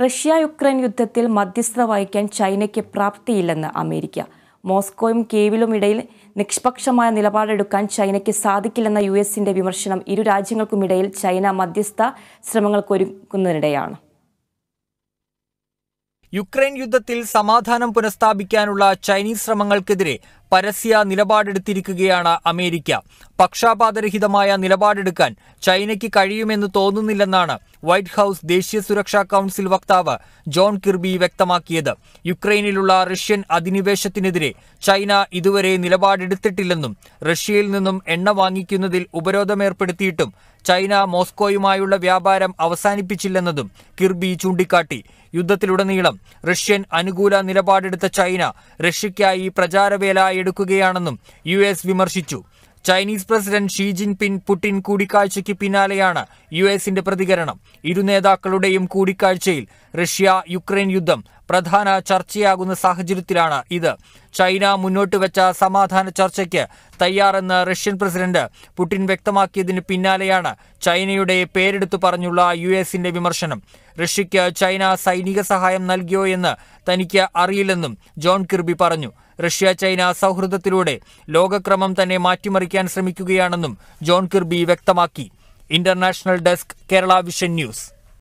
റഷ്യ-യുക്രൈൻ യുദ്ധത്തിൽ മധ്യസ്ഥത വഹിക്കാൻ ചൈനയ്ക്ക് പ്രാപ്തിയില്ലെന്ന് അമേരിക്ക. മോസ്കോയും കീവിലും ഇടയിൽ നിഷ്പക്ഷമായ നിലപാടെടുക്കാൻ ചൈനയ്ക്ക് സാധിക്കില്ലെന്ന യുഎസിന്റെ വിമർശനം ഇരു രാജ്യങ്ങൾക്കുമിടയിൽ ചൈന മധ്യസ്ഥ ശ്രമങ്ങൾക്കൊരുക്കുന്നതിനിടെയാണ്. യുക്രൈൻ യുദ്ധത്തിൽ സമാധാനം പുനഃസ്ഥാപിക്കാനുള്ള ചൈനീസ് ശ്രമങ്ങൾക്കെതിരെ പരസ്യ നിലപാടെടുത്തിരിക്കുകയാണ് അമേരിക്ക. പക്ഷാപാതരഹിതമായ നിലപാടെടുക്കാൻ ചൈനയ്ക്ക് കഴിയുമെന്ന് തോന്നുന്നില്ലെന്നാണ് വൈറ്റ് ഹൌസ് ദേശീയ സുരക്ഷാ കൗൺസിൽ വക്താവ് ജോൺ കിർബി വ്യക്തമാക്കിയത്. യുക്രൈനിലുള്ള റഷ്യൻ അധിനിവേശത്തിനെതിരെ ചൈന ഇതുവരെ നിലപാടെടുത്തിട്ടില്ലെന്നും റഷ്യയിൽ നിന്നും എണ്ണ വാങ്ങിക്കുന്നതിൽ ഉപരോധമേർപ്പെടുത്തിയിട്ടും ചൈന മോസ്കോയുമായുള്ള വ്യാപാരം അവസാനിപ്പിച്ചില്ലെന്നതും കിർബി ചൂണ്ടിക്കാട്ടി. യുദ്ധത്തിലുടനീളം റഷ്യൻ അനുകൂല നിലപാടെടുത്ത ചൈന റഷ്യയ്ക്കായി പ്രചാരവേല എടുക്കുകയാണെന്നും യുഎസ് വിമർശിച്ചു. Chinese president Xi Jinping Putin കൂടിക്കാഴ്ചയ്ക്ക് പിന്നാലെയാണ് യുഎസിന്റെ പ്രതികരണം. ഇരു നേതാക്കളുടെയും കൂടിക്കാഴ്ചയിൽ റഷ്യ യുക്രൈൻ യുദ്ധം പ്രധാന ചർച്ചയാകുന്ന സാഹചര്യത്തിലാണ് ഇത്. ചൈന മുന്നോട്ട് വെച്ച സമാധാന ചർച്ചയ്ക്ക് തയ്യാറെന്ന് റഷ്യൻ പ്രസിഡന്റ് പുടിൻ വ്യക്തമാക്കിയതിന് പിന്നാലെയാണ് ചൈനയുടെ പേരെടുത്തു പറഞ്ഞുള്ള യുഎസിന്റെ വിമർശനം. റഷ്യയ്ക്ക് ചൈന സൈനിക സഹായം നൽകിയോ എന്ന് തനിക്ക് അറിയില്ലെന്നും ജോൺ കിർബി പറഞ്ഞു. റഷ്യ ചൈന സൗഹൃദത്തിലൂടെ ലോകക്രമം തന്നെ മാറ്റിമറിക്കാൻ ശ്രമിക്കുകയാണെന്നും ജോൺ കിർബി വ്യക്തമാക്കി. International desk, Kerala vision news.